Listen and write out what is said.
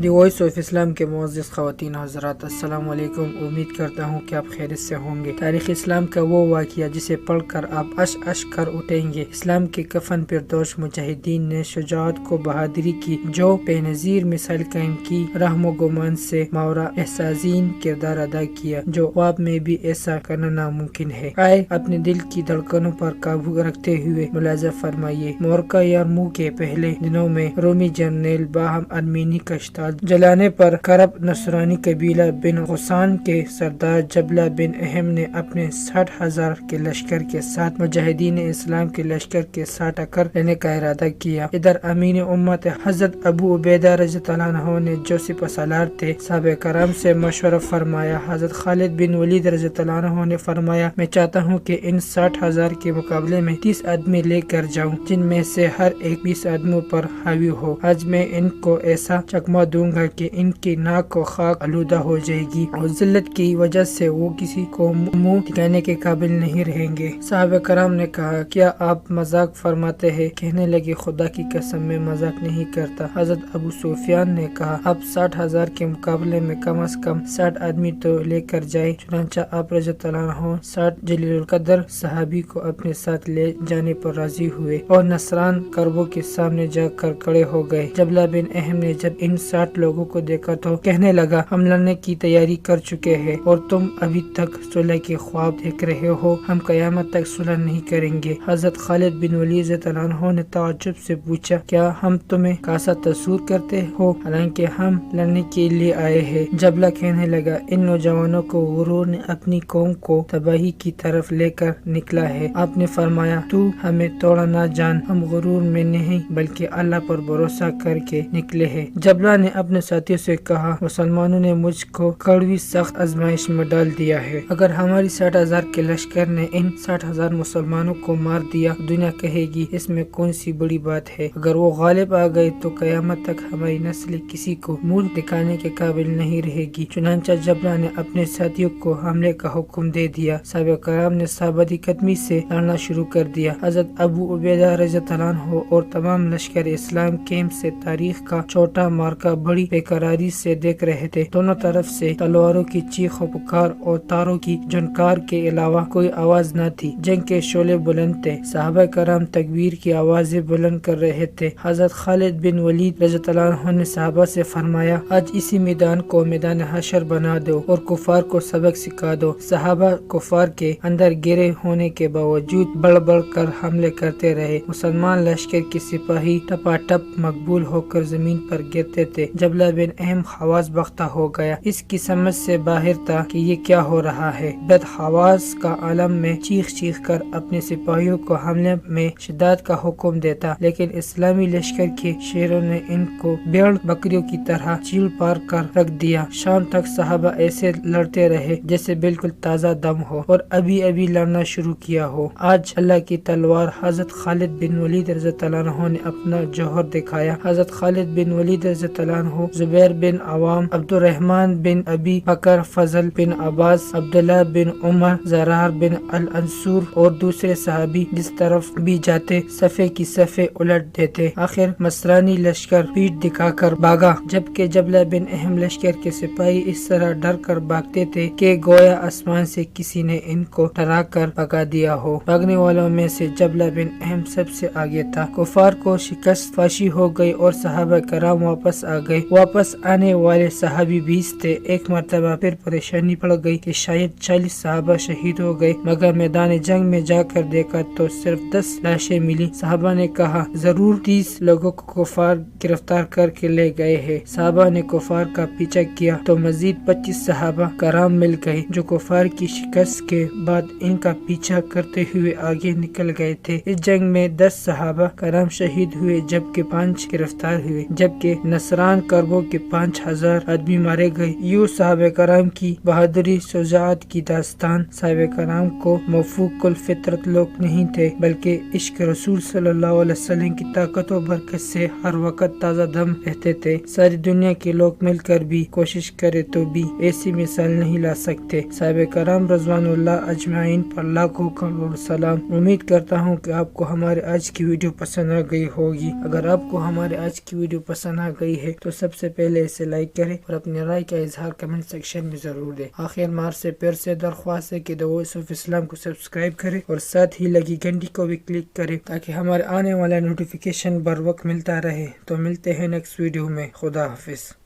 The voice of اسلام کے معزز خواتین حضرات، السلام علیکم۔ امید کرتا ہوں کہ آپ خیریت سے ہوں گے۔ تاریخ اسلام کا وہ واقعہ جسے پڑھ کر آپ اش کر اٹھیں گے۔ اسلام کے کفن پردوش مجاہدین نے شجاعت کو بہادری کی جو بے نظیر مثال قائم کی، رحم و گمان سے ماورا احساسین کردار ادا کیا جو خواب میں بھی ایسا کرنا ناممکن ہے۔ آئے اپنے دل کی دھڑکنوں پر قابو رکھتے ہوئے ملاحظہ فرمائیے۔ مورکا یارموک کے پہلے دنوں میں رومی جرنیل باہم ارمینی کا اشتعال جلانے پر کرب نصرانی قبیلہ بن غسان کے سردار جبلہ بن اہم نے اپنے 60,000 کے لشکر کے ساتھ مجاہدین اسلام کے لشکر کے ساتھ ٹکر لینے کا ارادہ کیا۔ ادھر امین امت حضرت ابو عبیدہ رضی اللہ عنہ نے جو سپہ سالار تھے صحابہ کرام سے مشورہ فرمایا۔ حضرت خالد بن ولید رضی اللہ عنہ نے فرمایا، میں چاہتا ہوں کہ ان 60,000 کے مقابلے میں 30 آدمی لے کر جاؤں جن میں سے ہر ایک 20 آدمیوں پر حاوی ہو۔ آج میں ان کو ایسا چکما دوں گا کہ ان کی ناک و خاک آلودہ ہو جائے گی اور ذلت کی وجہ سے وہ کسی کو منہ دکھانے کے قابل نہیں رہیں گے۔ صحابہ کرام نے کہا، کیا آپ مذاق فرماتے ہیں؟ کہنے لگے، خدا کی قسم میں مذاق نہیں کرتا۔ حضرت ابو سفیان نے کہا، اب 60,000 کے مقابلے میں کم از کم 60 آدمی تو لے کر جائے۔ چنانچہ آپ رضی اللہ عنہ 60 جلیل القدر صحابی کو اپنے ساتھ لے جانے پر راضی ہوئے اور نصران کربوں کے سامنے جا کر کھڑے ہو گئے۔ جبلہ بن اہم نے جب ان 60 لوگوں کو دیکھا تو کہنے لگا، ہم لڑنے کی تیاری کر چکے ہیں اور تم ابھی تک صلح کے خواب دیکھ رہے ہو۔ ہم قیامت تک صلح نہیں کریں گے۔ حضرت خالد بن ولید رضی اللہ عنہ نے تعجب سے پوچھا، کیا ہم تمہیں کاسا تصور کرتے ہو حالانکہ ہم لڑنے کے لیے آئے ہیں؟ جبلہ کہنے لگا، ان نوجوانوں کو غرور نے اپنی قوم کو تباہی کی طرف لے کر نکلا ہے۔ آپ نے فرمایا، تو ہمیں توڑا نہ جان، ہم غرور میں نہیں بلکہ اللہ پر بھروسہ کر کے نکلے ہیں۔ جبلہ نے اپنے ساتھیوں سے کہا، مسلمانوں نے مجھ کو کڑوی سخت آزمائش میں ڈال دیا ہے۔ اگر ہماری 60,000 کے لشکر نے ان 60,000 مسلمانوں کو مار دیا، دنیا کہے گی اس میں کون سی بڑی بات ہے۔ اگر وہ غالب آ گئے تو قیامت تک ہماری نسل کسی کو منہ دکھانے کے قابل نہیں رہے گی۔ چنانچہ جبلہ نے اپنے ساتھیوں کو حملے کا حکم دے دیا۔ صحابہ کرام نے ثابت قدمی سے لڑنا شروع کر دیا۔ حضرت ابو عبیدہ رضی اللہ عنہ اور تمام لشکر اسلام کیمپ سے تاریخ کا چھوٹا مارکا بڑی بے قراری سے دیکھ رہے تھے۔ دونوں طرف سے تلواروں کی چیخ و پکار اور تاروں کی جھنکار کے علاوہ کوئی آواز نہ تھی۔ جنگ کے شعلے بلند تھے۔ صحابہ کرام تکبیر کی آوازیں بلند کر رہے تھے۔ حضرت خالد بن ولید رضی اللہ عنہ نے صحابہ سے فرمایا، آج اسی میدان کو میدان حشر بنا دو اور کفار کو سبق سکھا دو۔ صحابہ کفار کے اندر گرے ہونے کے باوجود بڑھ بڑھ کر حملے کرتے رہے۔ مسلمان لشکر کے سپاہی ٹپا ٹپ مقبول ہو کر زمین پر گرتے تھے۔ جبلہ بن اہم حواس بختہ ہو گیا۔ اس کی سمجھ سے باہر تھا کہ یہ کیا ہو رہا ہے۔ بد حواس کا عالم میں چیخ چیخ کر اپنے سپاہیوں کو حملے میں شدت کا حکم دیتا، لیکن اسلامی لشکر کے شیروں نے ان کو بھیڑ بکریوں کی طرح چیل پار کر رکھ دیا۔ شام تک صحابہ ایسے لڑتے رہے جیسے بالکل تازہ دم ہو اور ابھی ابھی لڑنا شروع کیا ہو۔ آج اللہ کی تلوار حضرت خالد بن ولید رضی اللہ عنہ نے اپنا جوہر دکھایا۔ حضرت خالد بن ولید رضی اللہ عنہ زبیر بن عوام، عبد الرحمن بن ابی بکر، فضل بن عباس، عبداللہ بن عمر، زرار بن الانصور اور دوسرے صحابی جس طرف بھی جاتے صفے کی صفے الٹ دیتے۔ آخر مسرانی لشکر پیٹ دکھا کر بھاگا، جبکہ جبلہ بن اہم لشکر کے سپاہی اس طرح ڈر کر بھاگتے تھے کہ گویا آسمان سے کسی نے ان کو ڈرا کر بھگا دیا ہو۔ بھاگنے والوں میں سے جبلہ بن اہم سب سے آگے تھا۔ کفار کو شکست فاشی ہو گئی اور صحابہ کرام واپس آ گئے۔ واپس آنے والے صحابی 20 تھے۔ ایک مرتبہ پھر پریشانی پڑ گئی کہ شاید 40 صحابہ شہید ہو گئے، مگر میدان جنگ میں جا کر دیکھا تو صرف 10 لاشیں ملی۔ صحابہ نے کہا، ضرور 30 لوگوں کو کفار گرفتار کر کے لے گئے ہیں۔ صحابہ نے کفار کا پیچھا کیا تو مزید 25 صحابہ کرام مل گئے جو کفار کی شکست کے بعد ان کا پیچھا کرتے ہوئے آگے نکل گئے تھے۔ اس جنگ میں 10 صحابہ کرام شہید ہوئے جبکہ 5 گرفتار ہوئے، جبکہ نصران کربوں کے 5,000 آدمی مارے گئے۔ یوں صحابہ کرام کی بہادری شجاعت کی داستان۔ صحابہ کرام کو موفوق الفطرت لوگ نہیں تھے بلکہ عشق رسول صلی اللہ علیہ وسلم کی طاقت و برکت سے ہر وقت تازہ دم رہتے تھے۔ ساری دنیا کے لوگ مل کر بھی کوشش کرے تو بھی ایسی مثال نہیں لا سکتے۔ صحابہ کرام رضوان اللہ اجمعین پر لاکھوں کروڑ سلام۔ امید کرتا ہوں کہ آپ کو ہمارے آج کی ویڈیو پسند آ گئی ہوگی۔ اگر آپ کو ہمارے آج کی ویڈیو پسند آ گئی ہے تو تو سب سے پہلے اسے لائک کریں اور اپنی رائے کا اظہار کمنٹ سیکشن میں ضرور دیں۔ آخر مار سے پھر سے درخواست ہے کہ دی وائس آف اسلام کو سبسکرائب کریں اور ساتھ ہی لگی گھنٹی کو بھی کلک کریں تاکہ ہمارے آنے والا نوٹیفیکیشن بر وقت ملتا رہے۔ تو ملتے ہیں نیکسٹ ویڈیو میں۔ خدا حافظ۔